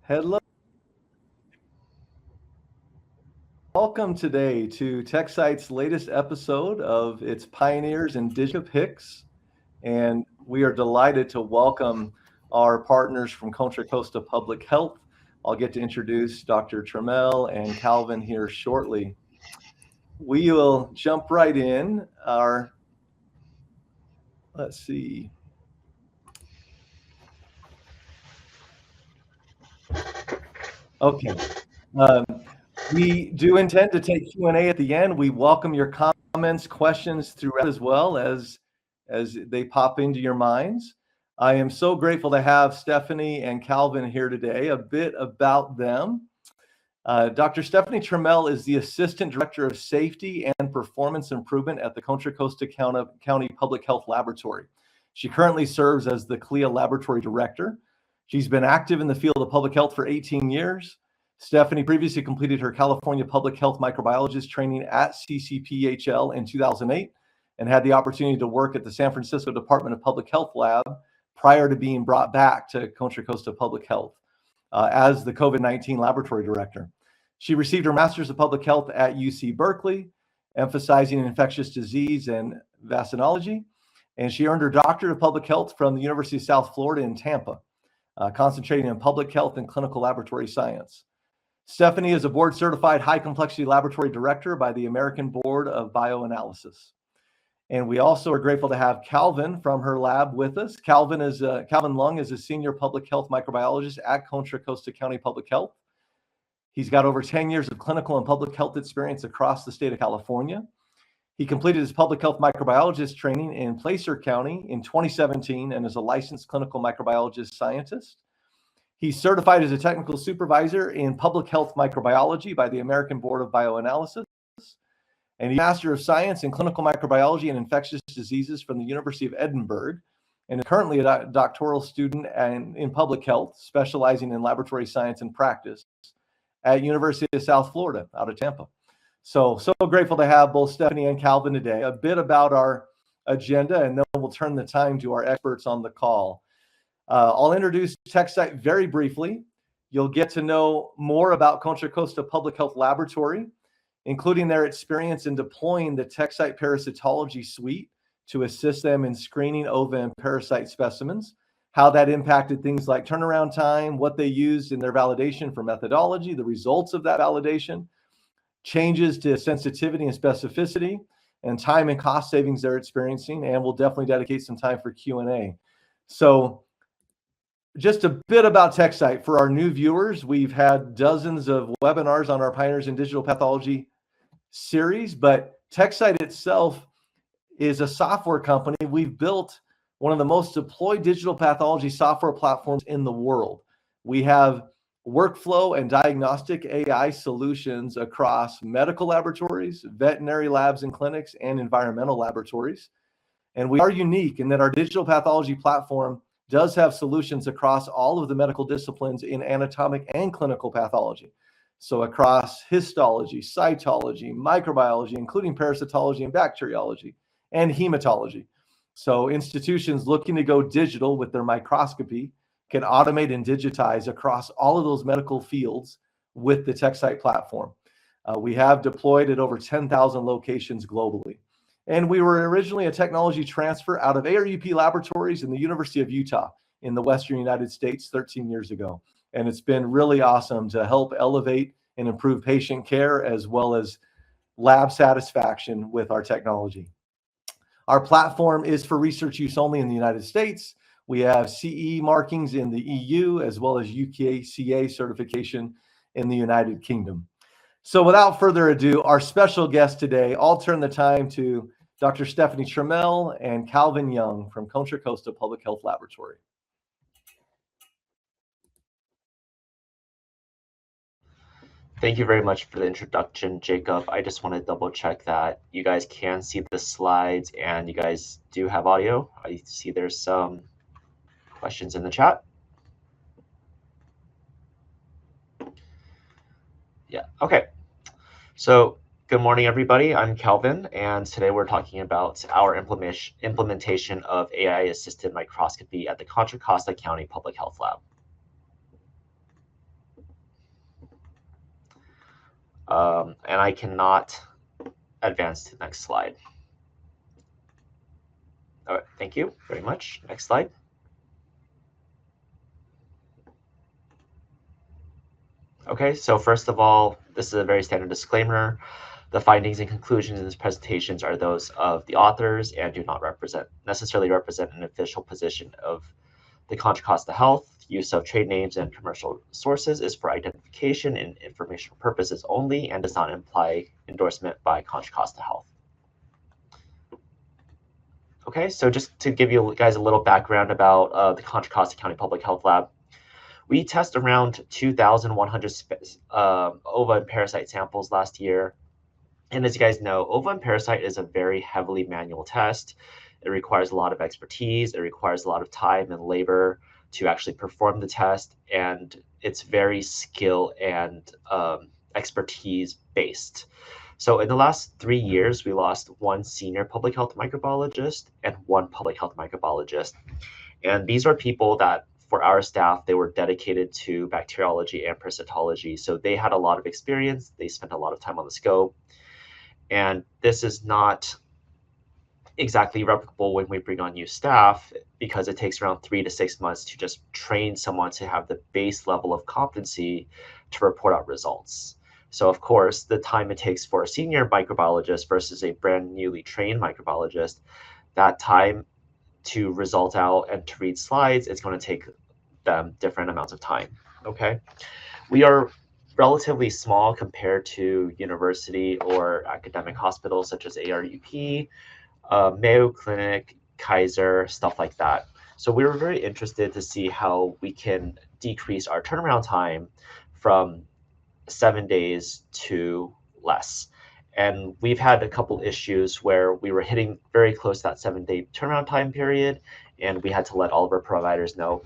Hello. Welcome today to TechSite's latest episode of its Pioneers in Digital Picks. And we are delighted to welcome our partners from Contra, Costa Public Health. I'll get to introduce Dr. Trammell and Calvin here shortly. We will jump right in. Let's see. Okay. We do intend to take Q&A at the end. We welcome your comments, questions throughout as well as they pop into your minds. I am so grateful to have Stephanie and Calvin here today. A bit about them. Dr. Stephanie Trammell is the Assistant Director of Safety and Performance Improvement at the Contra Costa County Public Health Laboratory. She currently serves as the CLIA Laboratory Director. She's been active in the field of public health for 18 years. Stephanie previously completed her California Public Health Microbiologist training at APHL in 2008 and had the opportunity to work at the San Francisco Department of Public Health Lab prior to being brought back to Contra Costa Public Health as the COVID-19 Laboratory Director. She received her Master's of Public Health at UC Berkeley, emphasizing infectious disease and vaccinology, and she earned her Doctorate of Public Health from the University of South Florida in Tampa, concentrating in public health and clinical laboratory science. Stephanie is a board-certified high-complexity laboratory director by the American Board of Bioanalysis. And we also are grateful to have Calvin from her lab with us. Calvin Lung is a senior public health microbiologist at Contra Costa County Public Health. He's got over 10 years of clinical and public health experience across the state of California. He completed his public health microbiologist training in Placer County in 2017 and is a licensed clinical microbiologist scientist. He's certified as a technical supervisor in public health microbiology by the American Board of Bioanalysis. And he's Master of Science in Clinical Microbiology and Infectious Diseases from the University of Edinburgh, and is currently a doctoral student in public health, specializing in laboratory science and practice at University of South Florida out of Tampa. So grateful to have both Stephanie and Calvin today. A bit about our agenda, and then we'll turn the time to our experts on the call. I'll introduce TechSite very briefly. You'll get to know more about Contra Costa Public Health Laboratory, including their experience in deploying the TechSite parasitology suite to assist them in screening ova and parasite specimens, how that impacted things like turnaround time, what they used in their validation for methodology, the results of that validation, changes to sensitivity and specificity, and time and cost savings they're experiencing. And we'll definitely dedicate some time for Q&A. So just a bit about TechSite. For our new viewers, we've had dozens of webinars on our Pioneers in Digital Pathology series, but TechSite itself is a software company. We've built one of the most deployed digital pathology software platforms in the world. We have workflow and diagnostic AI solutions across medical laboratories, veterinary labs and clinics, and environmental laboratories. And we are unique in that our digital pathology platform does have solutions across all of the medical disciplines in anatomic and clinical pathology. So across histology, cytology, microbiology, including parasitology and bacteriology, and hematology. So institutions looking to go digital with their microscopy can automate and digitize across all of those medical fields with the TechSite platform. We have deployed at over 10,000 locations globally. And we were originally a technology transfer out of ARUP Laboratories in the University of Utah in the Western United States 13 years ago. And it's been really awesome to help elevate and improve patient care as well as lab satisfaction with our technology. Our platform is for research use only in the United States. We have CE markings in the EU as well as UKCA certification in the United Kingdom. So without further ado, our special guest today, I'll turn the time to Dr. Stephanie Trammell and Calvin Young from Contra Costa Public Health Laboratory. Thank you very much for the introduction, Jacob. I just want to double check that you guys can see the slides and you guys do have audio. I see there's some questions in the chat. Yeah, okay. So good morning, everybody. I'm Calvin, and today we're talking about our implementation of AI-assisted microscopy at the Contra Costa County Public Health Lab. And I cannot advance to the next slide. All right, thank you very much. Next slide. Okay, so first of all, this is a very standard disclaimer. The findings and conclusions in these presentations are those of the authors and do not necessarily represent an official position of the Contra Costa Health. Use of trade names and commercial sources is for identification and informational purposes only and does not imply endorsement by Contra Costa Health. Okay, so just to give you guys a little background about the Contra Costa County Public Health Lab, we test around 2,100 ova and parasite samples last year. And as you guys know, ova and parasite is a very heavily manual test. It requires a lot of expertise. It requires a lot of time and labor to actually perform the test. And it's very skill and expertise based. So in the last 3 years, we lost one senior public health microbiologist and one public health microbiologist. And these are people that for our staff, they were dedicated to bacteriology and parasitology. So they had a lot of experience. They spent a lot of time on the scope. And this is not exactly replicable when we bring on new staff because it takes around 3 to 6 months to just train someone to have the base level of competency to report out results. So of course, the time it takes for a senior microbiologist versus a brand newly trained microbiologist, that time to result out and to read slides, it's going to take them different amounts of time. Okay, we are relatively small compared to university or academic hospitals such as ARUP, Mayo Clinic, Kaiser, stuff like that. So we were very interested to see how we can decrease our turnaround time from 7 days to less. And we've had a couple issues where we were hitting very close to that 7-day turnaround time period, and we had to let all of our providers know,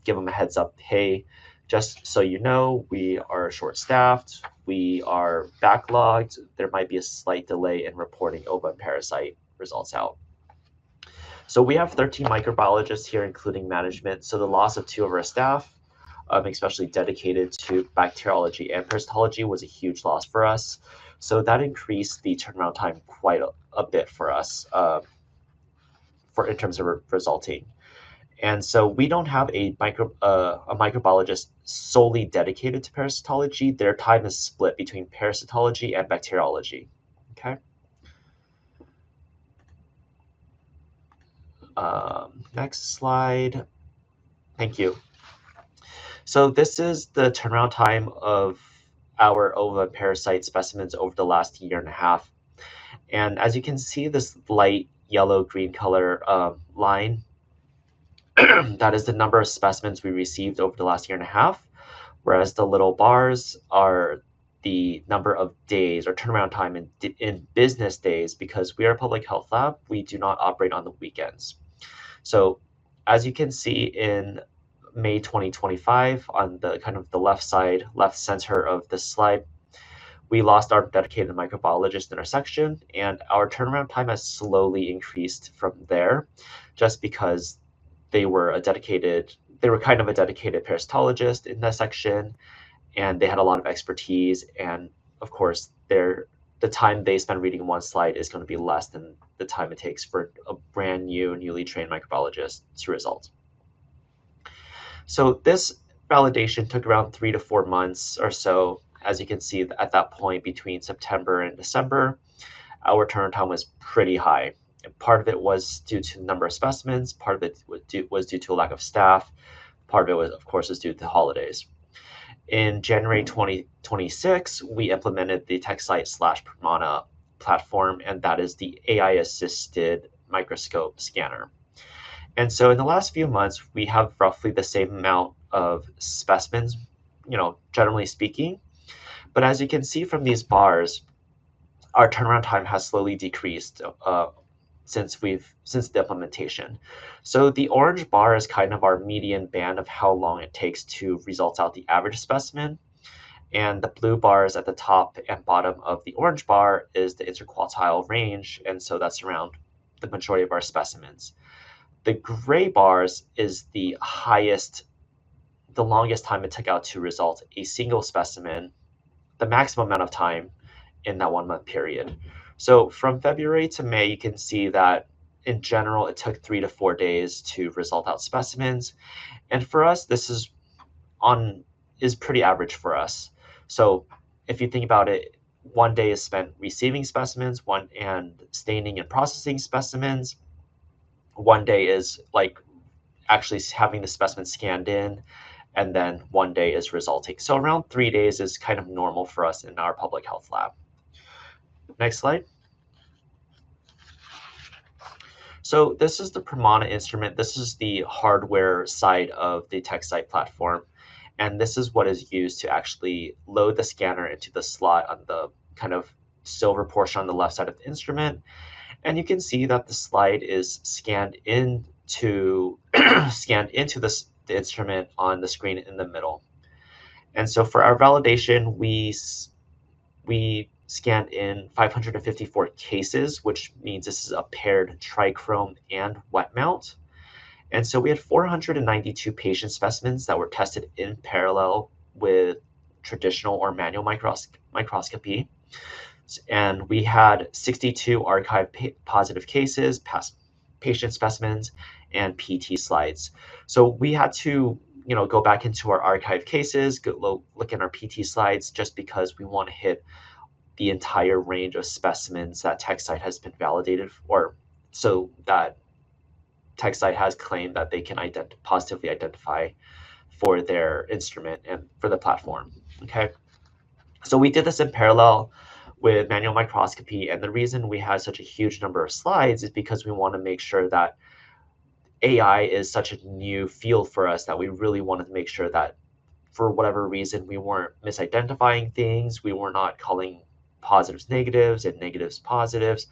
give them a heads up, hey, just so you know, we are short-staffed, we are backlogged, there might be a slight delay in reporting ova and parasite results out. So we have 13 microbiologists here, including management. So the loss of 2 of our staff, especially dedicated to bacteriology and parasitology, was a huge loss for us. So that increased the turnaround time quite a bit for us in terms of resulting. And so we don't have a microbiologist solely dedicated to parasitology. Their time is split between parasitology and bacteriology. Okay. Next slide. Thank you. So this is the turnaround time of our ova and parasite specimens over the last year and a half. And as you can see, this light yellow-green color line, that is the number of specimens we received over the last year and a half, whereas the little bars are the number of days or turnaround time in business days. Because we are a public health lab, we do not operate on the weekends. So as you can see in May 2025, on the kind of the left side, left center of this slide, we lost our dedicated microbiologist in our section, and our turnaround time has slowly increased from there, just because they were kind of a dedicated parasitologist in that section, and they had a lot of expertise. And of course, the time they spend reading one slide is going to be less than the time it takes for a brand new, newly trained microbiologist to result. So this validation took around 3 to 4 months or so. As you can see, at that point between September and December, our turnaround time was pretty high. And part of it was due to the number of specimens, part of it was due to a lack of staff, part of it was, of course, due to the holidays. In January 2026, we implemented the TechSite/Pramana platform, and that is the AI-assisted microscope scanner. And so in the last few months, we have roughly the same amount of specimens, generally speaking. But as you can see from these bars, our turnaround time has slowly decreased since the implementation. So the orange bar is kind of our median band of how long it takes to result out the average specimen. And the blue bars at the top and bottom of the orange bar is the interquartile range. And so that's around the majority of our specimens. The gray bars is the longest time it took out to result a single specimen the maximum amount of time in that 1 month period. So from February to May, you can see that in general, it took 3 to 4 days to result out specimens. And for us, this is pretty average for us. So if you think about it, 1 day is spent receiving specimens, and staining and processing specimens. 1 day is like actually having the specimen scanned in, and then 1 day is resulting. So around 3 days is kind of normal for us in our public health lab. Next slide. So this is the Pramana instrument. This is the hardware side of the TechSite platform. And this is what is used to actually load the scanner into the slot on the kind of silver portion on the left side of the instrument. And you can see that the slide is scanned into the instrument on the screen in the middle. And so for our validation, we scanned in 554 cases, which means this is a paired trichrome and wet mount. And so we had 492 patient specimens that were tested in parallel with traditional or manual microscopy. And we had 62 archived positive cases, patient specimens, and PT slides. So we had to go back into our archive cases, look at our PT slides, just because we want to hit the entire range of specimens that TechSite has been validated for, so that TechSite has claimed that they can positively identify for their instrument and for the platform. Okay, so we did this in parallel with manual microscopy, and the reason we had such a huge number of slides is because we want to make sure that AI is such a new field for us that we really wanted to make sure that for whatever reason we weren't misidentifying things, we were not calling positives negatives and negatives positives,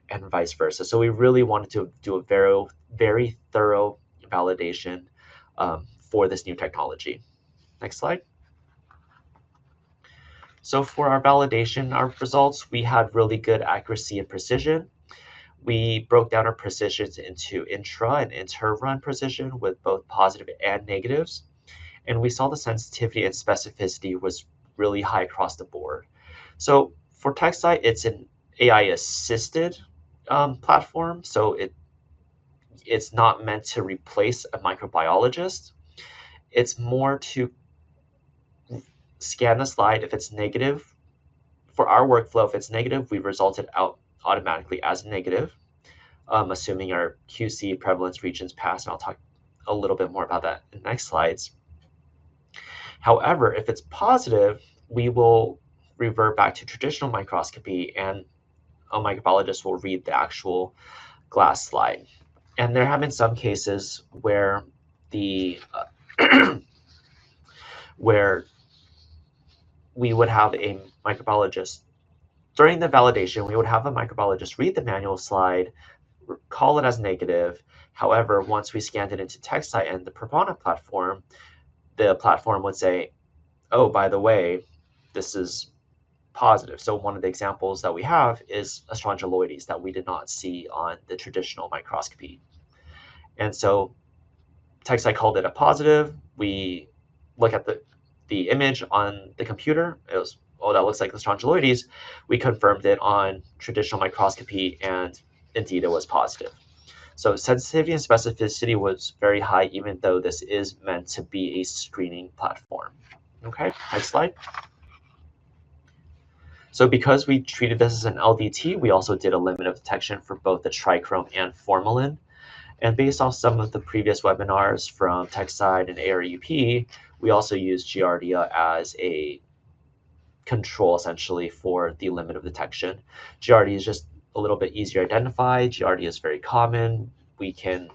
and vice versa. So we really wanted to do a very, very thorough validation for this new technology. Next slide. So for our validation, our results, we had really good accuracy and precision. We broke down our precisions into intra and inter-run precision with both positive and negatives. And we saw the sensitivity and specificity was really high across the board. So for TechSite, it's an AI-assisted platform. So it's not meant to replace a microbiologist. It's more to scan the slide. If it's negative, for our workflow, if it's negative, we result it out automatically as negative, assuming our QC prevalence regions pass. And I'll talk a little bit more about that in the next slides. However, if it's positive, we will revert back to traditional microscopy, and a microbiologist will read the actual glass slide. And there have been some cases where where we would have a microbiologist, during the validation, we would have a microbiologist read the manual slide, call it as negative. However, once we scanned it into TechSite and the Pramana platform, the platform would say, oh, by the way, this is positive. So one of the examples that we have is a strongyloides that we did not see on the traditional microscopy. And so TechSite called it a positive. We look at the image on the computer. It was, oh, that looks like the strongyloides. We confirmed it on traditional microscopy, and indeed it was positive. So sensitivity and specificity was very high, even though this is meant to be a screening platform. Okay, next slide. So because we treated this as an LDT, we also did a limit of detection for both the trichrome and formalin. And based off some of the previous webinars from TechSite and ARUP, we also used Giardia as a control essentially for the limit of detection. Giardia is just a little bit easier to identify. Giardia is very common. We can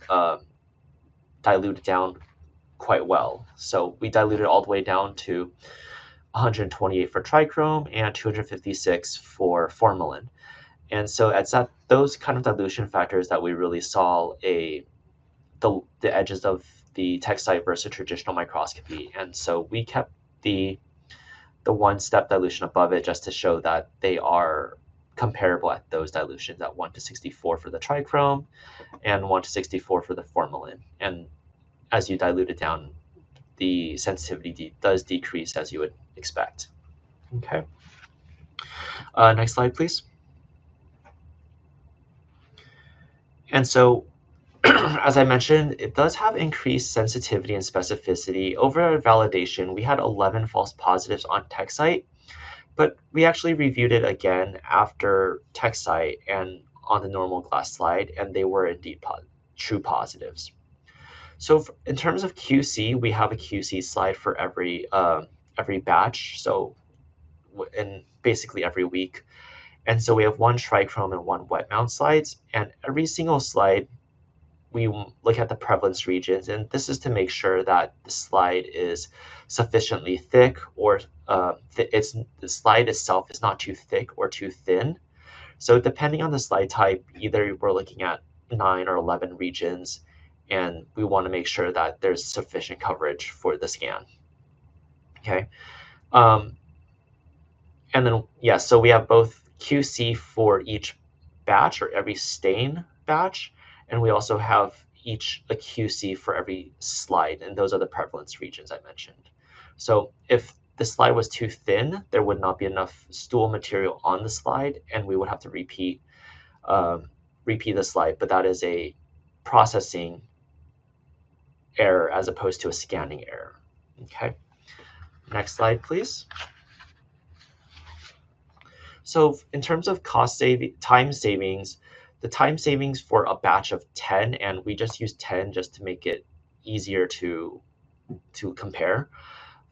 dilute it down quite well. So we diluted all the way down to 128 for trichrome and 256 for formalin. And so it's at those kind of dilution factors that we really saw the edges of the TechSite versus traditional microscopy. And so we kept the one-step dilution above it just to show that they are comparable at those dilutions at 1:64 for the trichrome and 1:64 for the formalin. And as you dilute it down, the sensitivity does decrease as you would expect. Okay. Next slide, please. And so, as I mentioned, it does have increased sensitivity and specificity. Over our validation, we had 11 false positives on TechSite, but we actually reviewed it again after TechSite and on the normal glass slide, and they were indeed true positives. So in terms of QC, we have a QC slide for every batch, so in basically every week. And so we have one trichrome and one wet mount slides, and every single slide we look at the prevalence regions, and this is to make sure that the slide is sufficiently thick, or the slide itself is not too thick or too thin. So depending on the slide type, either we're looking at 9 or 11 regions, and we want to make sure that there's sufficient coverage for the scan. Okay. And then, yeah, so we have both QC for each batch or every stain batch, and we also have a QC for every slide, and those are the prevalence regions I mentioned. So if the slide was too thin, there would not be enough stool material on the slide, and we would have to repeat the slide, but that is a processing error as opposed to a scanning error. Okay, next slide, please. So in terms of time savings, the time savings for a batch of 10, and we just use 10 just to make it easier to compare.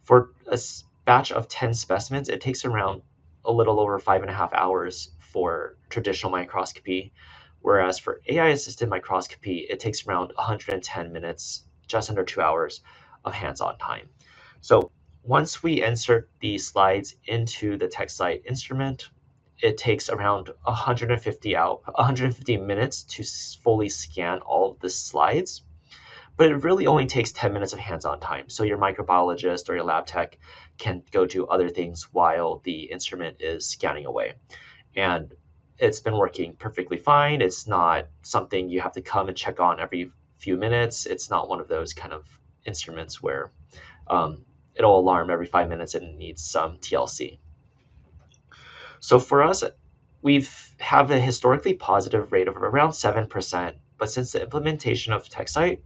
For a batch of 10 specimens, it takes around a little over 5.5 hours for traditional microscopy, whereas for AI-assisted microscopy, it takes around 110 minutes, just under 2 hours of hands-on time. So once we insert the slides into the TechSite instrument, it takes around 150 minutes to fully scan all of the slides, but it really only takes 10 minutes of hands-on time. So your microbiologist or your lab tech can go do other things while the instrument is scanning away. And it's been working perfectly fine. It's not something you have to come and check on every few minutes. It's not one of those kind of instruments where it'll alarm every 5 minutes and it needs some TLC. So for us, we've have a historically positive rate of around 7%, but since the implementation of TechSite,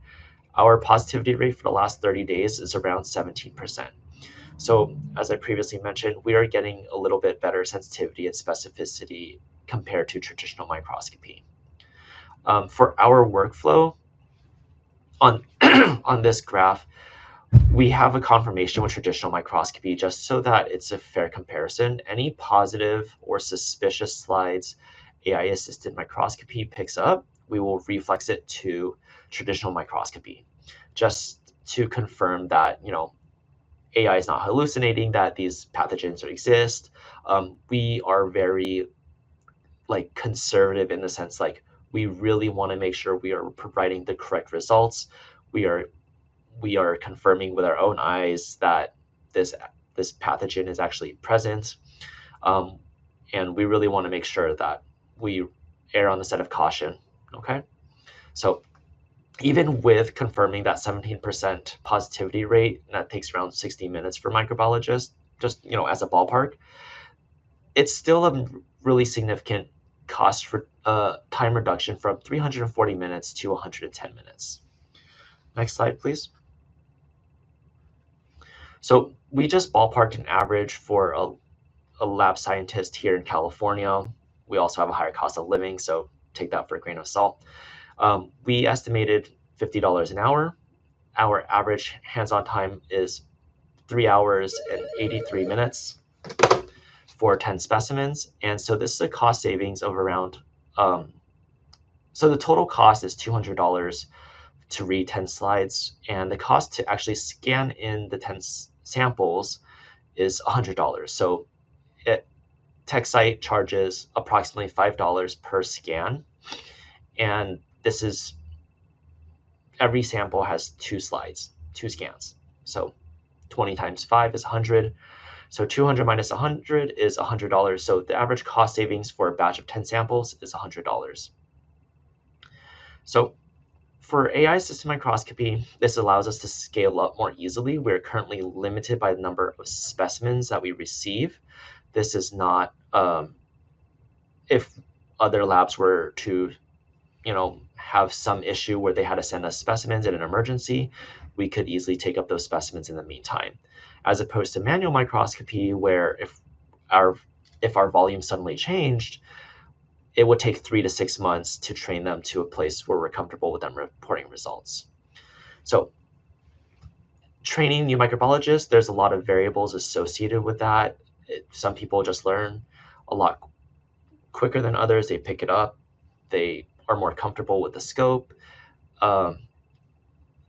our positivity rate for the last 30 days is around 17%. So as I previously mentioned, we are getting a little bit better sensitivity and specificity compared to traditional microscopy. For our workflow, on, on this graph, we have a confirmation with traditional microscopy just so that it's a fair comparison. Any positive or suspicious slides AI-assisted microscopy picks up, we will reflex it to traditional microscopy, just to confirm that, AI is not hallucinating, that these pathogens exist. We are very conservative in the sense, we really want to make sure we are providing the correct results. We are confirming with our own eyes that this pathogen is actually present. And we really want to make sure that we err on the side of caution, okay? So even with confirming that 17% positivity rate, and that takes around 60 minutes for microbiologists, just, as a ballpark, it's still a really significant cost for time reduction from 340 minutes to 110 minutes. Next slide, please. So we just ballparked an average for a lab scientist here in California. We also have a higher cost of living, so take that for a grain of salt. We estimated $50 an hour. Our average hands-on time is 3 hours and 83 minutes for 10 specimens. And so this is a cost savings of around, so the total cost is $200 to read 10 slides, and the cost to actually scan in the 10 samples is $100. So TechSite charges approximately $5 per scan, and this is every sample has 2 slides, 2 scans. So 20 times 5 is 100. So 200 minus 100 is $100. So the average cost savings for a batch of 10 samples is $100. So for AI-assisted microscopy, this allows us to scale up more easily. We're currently limited by the number of specimens that we receive. this is not, if other labs were to, have some issue where they had to send us specimens in an emergency, we could easily take up those specimens in the meantime, as opposed to manual microscopy, where if our volume suddenly changed, it would take 3 to 6 months to train them to a place where we're comfortable with them reporting results. So training new microbiologists, there's a lot of variables associated with that. Some people just learn a lot quicker than others. They pick it up. They are more comfortable with the scope.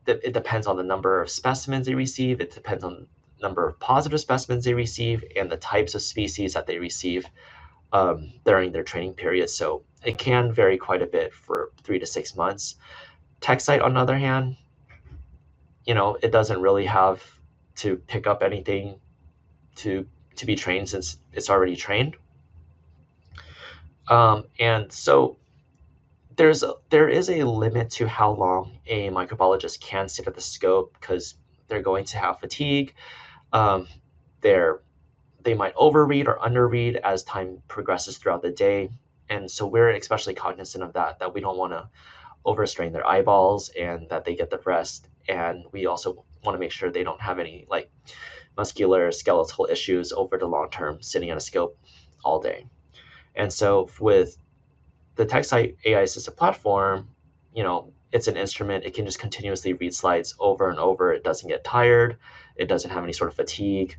It depends on the number of specimens they receive. It depends on the number of positive specimens they receive and the types of species that they receive during their training period. So it can vary quite a bit for 3 to 6 months. TechSite, on the other hand, it doesn't really have to pick up anything to be trained, since it's already trained. And so there is a limit to how long a microbiologist can sit at the scope, because they're going to have fatigue. They might overread or underread as time progresses throughout the day. And so we're especially cognizant of that we don't want to overstrain their eyeballs, and that they get the rest. And we also want to make sure they don't have any like muscular skeletal issues over the long term sitting at a scope all day. And so with the TechSite AI assisted platform, it's an instrument. It can just continuously read slides over and over. It doesn't get tired. It doesn't have any sort of fatigue.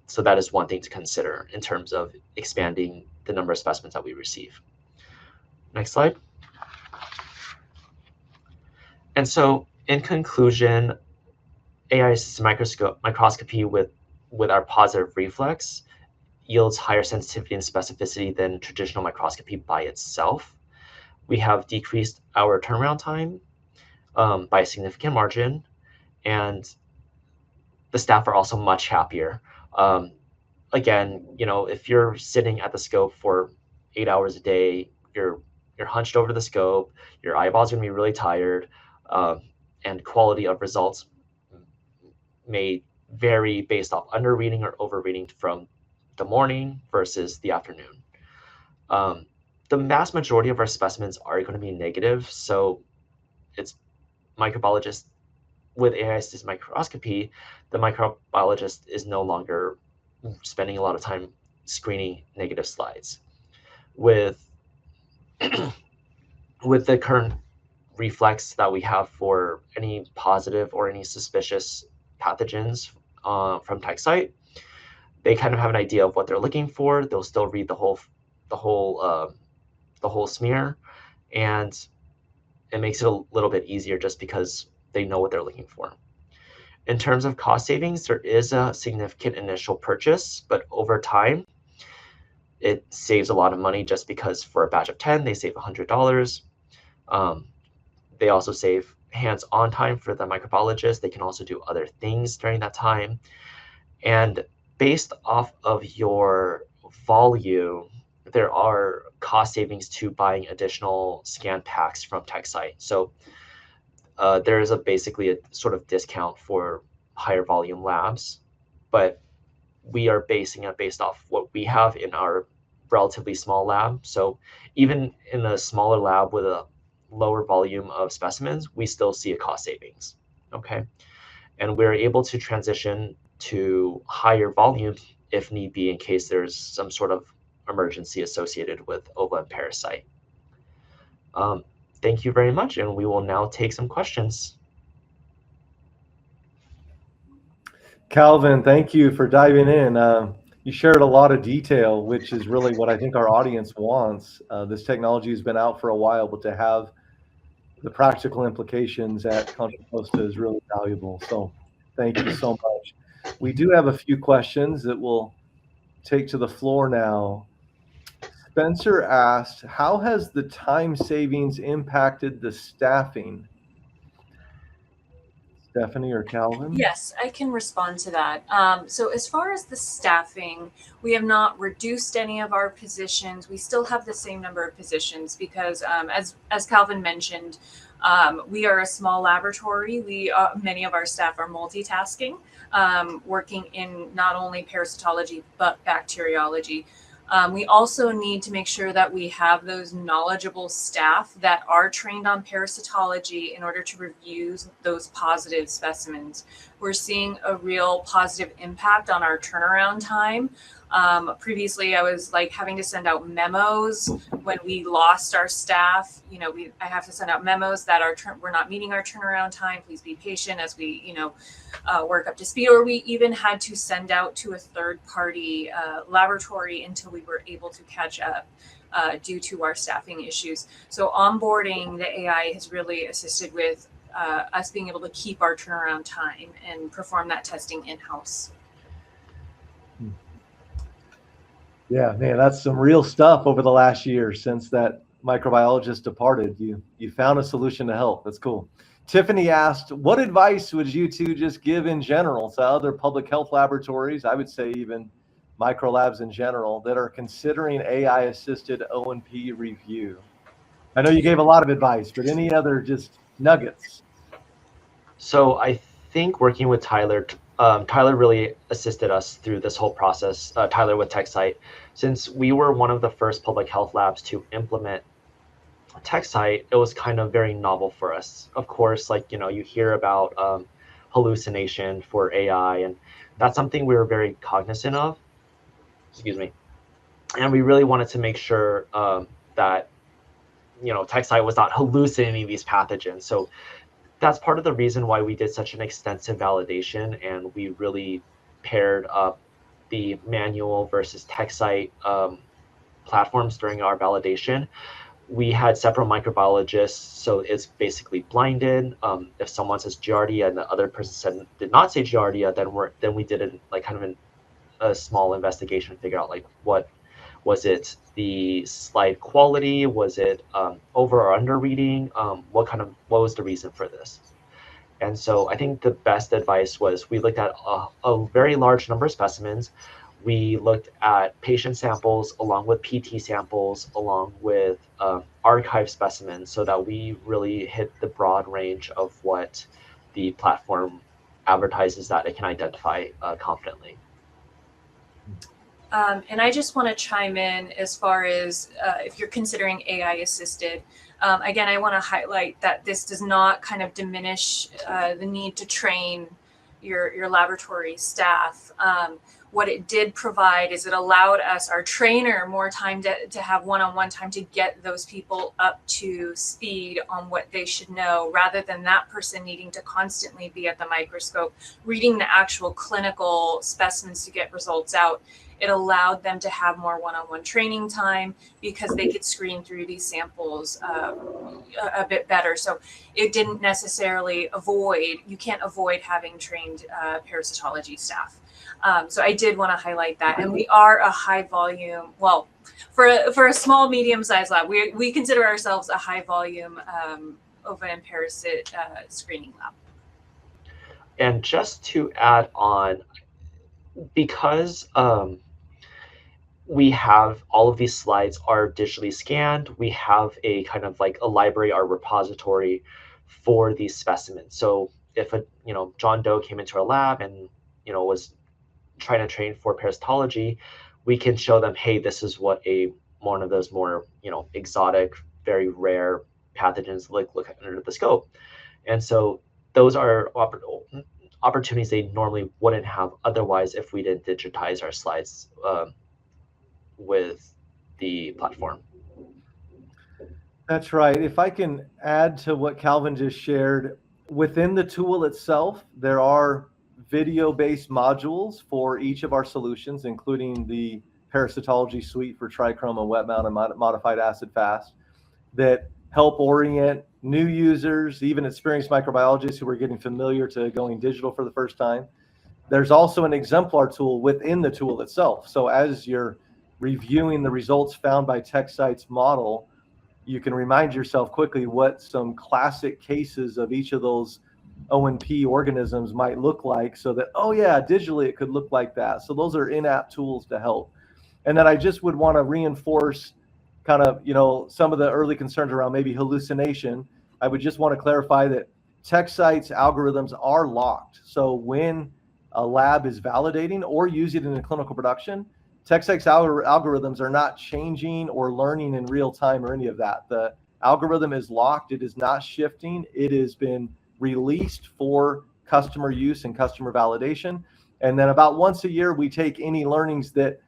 So that is one thing to consider in terms of expanding the number of specimens that we receive. Next slide. And so in conclusion, AI assisted microscopy with our positive reflex yields higher sensitivity and specificity than traditional microscopy by itself. We have decreased our turnaround time by a significant margin, and the staff are also much happier. Again, if you're sitting at the scope for 8 hours a day, you're hunched over the scope, your eyeballs are gonna be really tired, and quality of results may vary based off underreading or overreading from the morning versus the afternoon. The vast majority of our specimens are going to be negative, so it's microbiologist with AI-assisted microscopy. The microbiologist is no longer spending a lot of time screening negative slides. With the current reflex that we have for any positive or any suspicious pathogens from TechSite, they kind of have an idea of what they're looking for. They'll still read the whole smear, and it makes it a little bit easier just because they know what they're looking for. In terms of cost savings, there is a significant initial purchase, but over time, it saves a lot of money, just because for a batch of 10, they save $100. They also save hands-on time for the microbiologist. They can also do other things during that time. And based off of your volume, there are cost savings to buying additional scan packs from TechSite. So there is basically a sort of discount for higher volume labs, but we are basing it based off what we have in our relatively small lab. So even in a smaller lab with a lower volume of specimens, we still see a cost savings, okay? And we're able to transition to higher volumes if need be, in case there's some sort of emergency associated with ova and parasite. Thank you very much, and we will now take some questions. Calvin, thank you for diving in. You shared a lot of detail, which is really what I think our audience wants. This technology has been out for a while, but to have the practical implications at Contra Costa is really valuable. So thank you so much. We do have a few questions that we'll take to the floor now. Spencer asked, how has the time savings impacted the staffing? Stephanie or Calvin? Yes, I can respond to that. So as far as the staffing, we have not reduced any of our positions. We still have the same number of positions because, as Calvin mentioned, we are a small laboratory. Many of our staff are multitasking, working in not only parasitology but bacteriology. We also need to make sure that we have those knowledgeable staff that are trained on parasitology in order to review those positive specimens. We're seeing a real positive impact on our turnaround time. Previously, I was like having to send out memos when we lost our staff. I have to send out memos that we're not meeting our turnaround time. Please be patient as we, work up to speed. Or we even had to send out to a third-party laboratory until we were able to catch up due to our staffing issues. So onboarding the AI has really assisted with us being able to keep our turnaround time and perform that testing in-house. Yeah, man, that's some real stuff over the last year since that microbiologist departed. You found a solution to help. That's cool. Tiffany asked, what advice would you two just give in general to other public health laboratories, I would say even micro labs in general, that are considering AI-assisted O&P review? I know you gave a lot of advice, but any other just nuggets? So I think working with Tyler, Tyler really assisted us through this whole process, Tyler with TechSite, since we were one of the first public health labs to implement TechSite. It was kind of very novel for us. Of course, you hear about hallucination for AI, and that's something we were very cognizant of. Excuse me. And we really wanted to make sure that TechSite was not hallucinating these pathogens. So that's part of the reason why we did such an extensive validation, and we really paired up the manual versus TechSite platforms during our validation. We had separate microbiologists, so it's basically blinded. If someone says Giardia and the other person did not say Giardia, then we did a small investigation to figure out what was it, the slide quality, was it over or under reading, what was the reason for this? And so I think the best advice was we looked at a very large number of specimens. We looked at patient samples along with PT samples, along with archive specimens, so that we really hit the broad range of what the platform advertises that it can identify confidently. And I just want to chime in as far as if you're considering AI assisted. Again, I want to highlight that this does not kind of diminish the need to train your laboratory staff. What it did provide is it allowed us, our trainer, more time to have one-on-one time to get those people up to speed on what they should know, rather than that person needing to constantly be at the microscope, reading the actual clinical specimens to get results out. It allowed them to have more one-on-one training time because they could screen through these samples a bit better. So it didn't necessarily you can't avoid having trained parasitology staff. So I did want to highlight that. And we are a high volume, well, for a small, medium-sized lab, we consider ourselves a high volume OVA and parasit screening lab. And just to add on, because we have all of these slides are digitally scanned, we have a kind of like a library or repository for these specimens. So if John Doe came into our lab and was trying to train for parasitology, we can show them, hey, this is what one of those more exotic, very rare pathogens look under the scope. And so those are opportunities they normally wouldn't have otherwise if we didn't digitize our slides with the platform. That's right. If I can add to what Calvin just shared, within the tool itself, there are video-based modules for each of our solutions, including the parasitology suite for trichroma, wet mount, and modified acid fast, that help orient new users, even experienced microbiologists who are getting familiar to going digital for the first time. There's also an exemplar tool within the tool itself. So as you're reviewing the results found by TechSite's model, you can remind yourself quickly what some classic cases of each of those O&P organisms might look like, so that, oh yeah, digitally it could look like that. So those are in-app tools to help. And then I just would want to reinforce kind of, some of the early concerns around maybe hallucination. I would just want to clarify that TechSite's algorithms are locked. So when a lab is validating or using it in clinical production, TechSite's algorithms are not changing or learning in real time or any of that. The algorithm is locked. It is not shifting. It has been released for customer use and customer validation. And then about once a year, we take any learnings that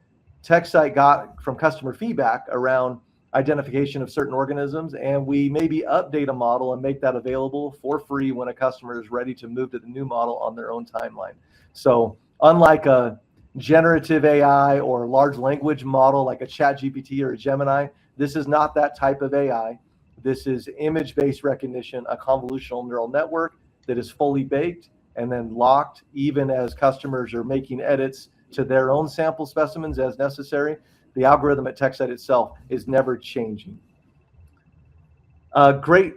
TechSite got from customer feedback around identification of certain organisms, and we maybe update a model and make that available for free when a customer is ready to move to the new model on their own timeline. So unlike a generative AI or large language model like a ChatGPT or a Gemini, this is not that type of AI. This is image-based recognition, a convolutional neural network that is fully baked and then locked even as customers are making edits to their own sample specimens as necessary. The algorithm at TechSite itself is never changing. Great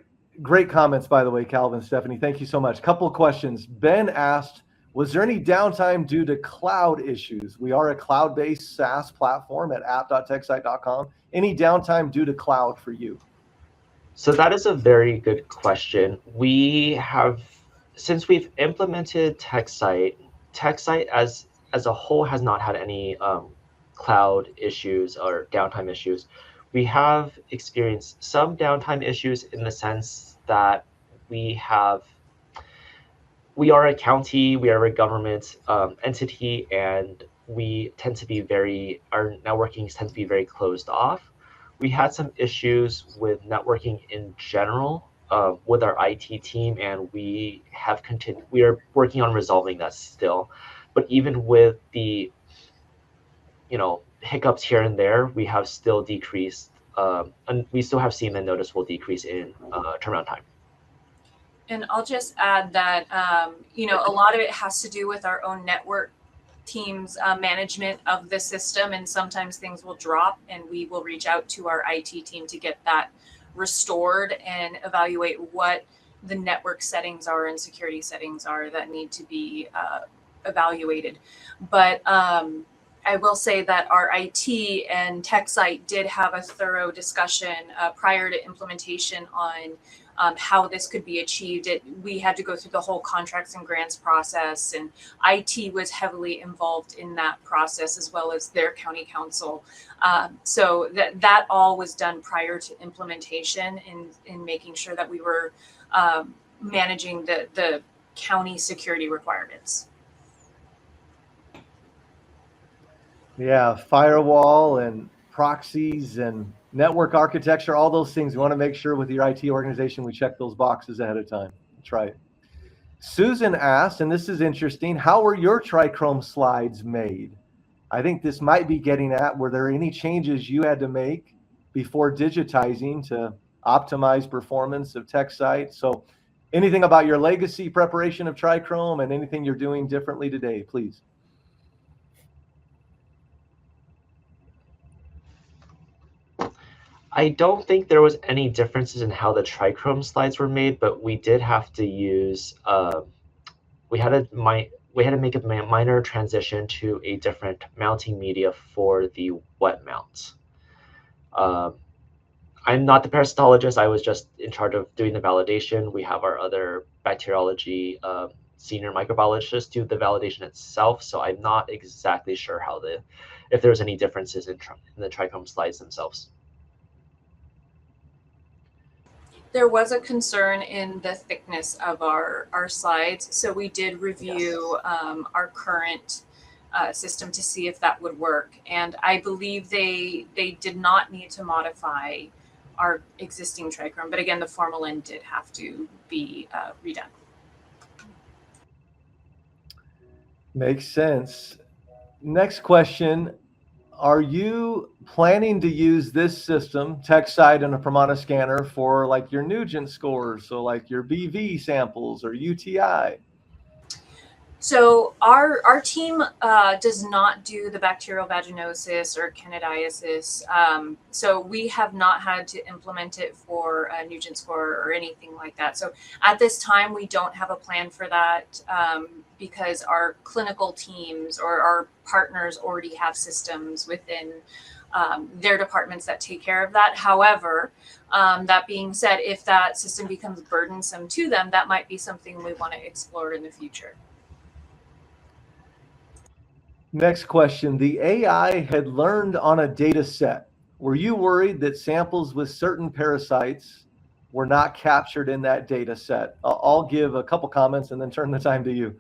comments, by the way, Calvin, Stephanie. Thank you so much. Couple of questions. Ben asked, was there any downtime due to cloud issues? We are a cloud-based SaaS platform at app.techsite.com. Any downtime due to cloud for you? So that is a very good question. Since we've implemented TechSite as a whole has not had any cloud issues or downtime issues. We have experienced some downtime issues in the sense that we are a county, we are a government entity, and our networking tends to be very closed off. We had some issues with networking in general with our IT team, and we are working on resolving that still. But even with the hiccups here and there, we have still decreased, and we still have seen a noticeable decrease in turnaround time. And I'll just add that, a lot of it has to do with our own network team's management of the system. And sometimes things will drop and we will reach out to our IT team to get that restored and evaluate what the network settings are and security settings are that need to be evaluated. But I will say that our IT and TechSite did have a thorough discussion prior to implementation on how this could be achieved. We had to go through the whole contracts and grants process, and IT was heavily involved in that process as well as their county council. So that all was done prior to implementation in making sure that we were managing the county security requirements. Yeah, firewall and proxies and network architecture, all those things. We want to make sure with your IT organization, we check those boxes ahead of time. That's right. Susan asked, and this is interesting, how were your trichrome slides made? I think this might be getting at, were there any changes you had to make before digitizing to optimize performance of TechSite? So anything about your legacy preparation of trichrome and anything you're doing differently today, please. I don't think there was any differences in how the trichrome slides were made, but we did have to use, we had to make a minor transition to a different mounting media for the wet mount. I'm not the parasitologist. I was just in charge of doing the validation. We have our other bacteriology senior microbiologist do the validation itself. So I'm not exactly sure if there's any differences in the trichrome slides themselves. There was a concern in the thickness of our slides. So we did review our current system to see if that would work. And I believe they did not need to modify our existing trichrome. But again, the formalin did have to be redone. Makes sense. Next question. Are you planning to use this system, TechSite and a Pramana scanner, for like your Nugent scores, so like your BV samples or UTI? So our team does not do the bacterial vaginosis or candidiasis. So we have not had to implement it for a Nugent score or anything like that. So at this time, we don't have a plan for that because our clinical teams or our partners already have systems within their departments that take care of that. However, that being said, if that system becomes burdensome to them, that might be something we want to explore in the future. Next question. The AI had learned on a data set. Were you worried that samples with certain parasites were not captured in that data set? I'll give a couple comments and then turn the time to you.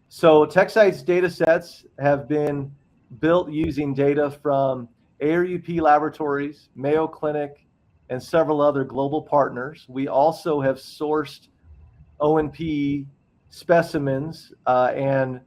So TechSite's data sets have been built using data from ARUP laboratories, Mayo Clinic, and several other global partners. We also have sourced O&P specimens and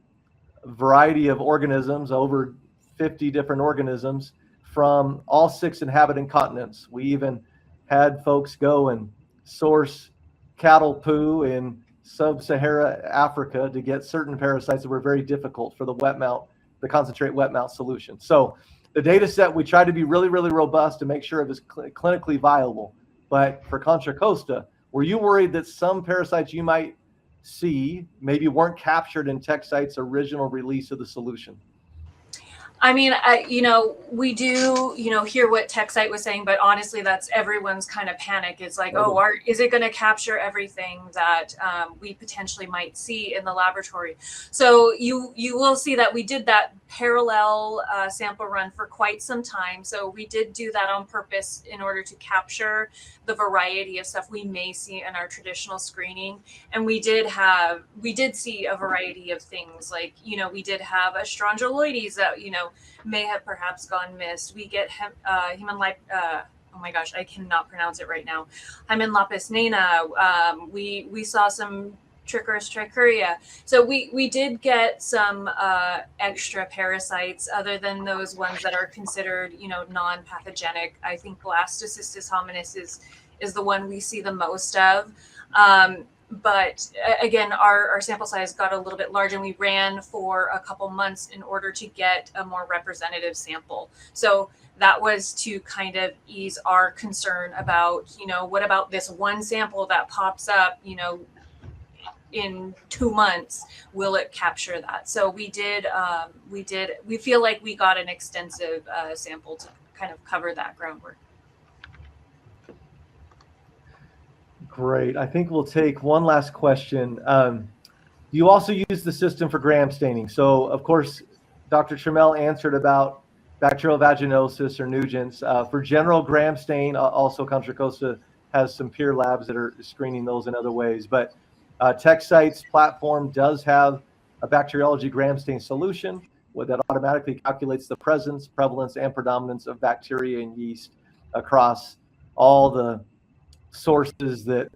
variety of organisms, over 50 different organisms from all 6 inhabiting continents. We even had folks go and source cattle poo in sub-Sahara Africa to get certain parasites that were very difficult for the wet mount, the concentrate wet mount solution. So the data set, we tried to be really, really robust to make sure it was clinically viable. But for Contra Costa, were you worried that some parasites you might see maybe weren't captured in TechSite's original release of the solution? I mean, we do, hear what TechSite was saying, but honestly, that's everyone's kind of panic. It's like, is it going to capture everything that we potentially might see in the laboratory? So you will see that we did that parallel sample run for quite some time. So we did do that on purpose in order to capture the variety of stuff we may see in our traditional screening. And we did see a variety of things, like, we did have a strongyloides that, may have perhaps gone missed. We get oh my gosh, I cannot pronounce it right now. Hymen lapis nana. We saw some trichuria. So we did get some extra parasites other than those ones that are considered, non-pathogenic. I think Blastocystis hominis is the one we see the most of. But again, our sample size got a little bit large, and we ran for a couple months in order to get a more representative sample. So that was to kind of ease our concern about, what about this one sample that pops up, in 2 months, will it capture that? So we feel like we got an extensive sample to kind of cover that groundwork. Great. I think we'll take one last question. You also use the system for gram staining. So, of course, Dr. Trammell answered about bacterial vaginosis or Nugent's. For general gram stain, also Contra Costa has some peer labs that are screening those in other ways. But TechSite's platform does have a bacteriology gram stain solution that automatically calculates the presence, prevalence, and predominance of bacteria and yeast across all the sources that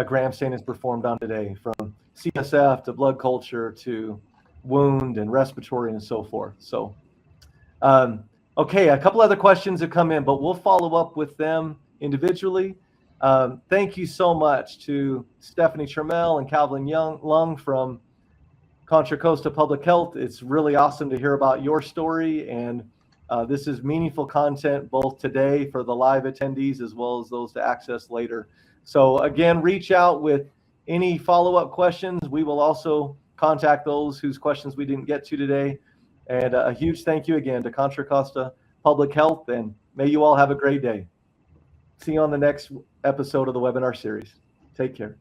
gram stain is performed on today, from CSF to blood culture to wound and respiratory and so forth. So, okay, a couple other questions have come in, but we'll follow up with them individually. Thank you so much to Stephanie Trammell and Calvin Lung from Contra Costa Public Health. It's really awesome to hear about your story, and this is meaningful content both today for the live attendees as well as those to access later. So again, reach out with any follow-up questions. We will also contact those whose questions we didn't get to today. And a huge thank you again to Contra Costa Public Health, and may you all have a great day. See you on the next episode of the webinar series. Take care.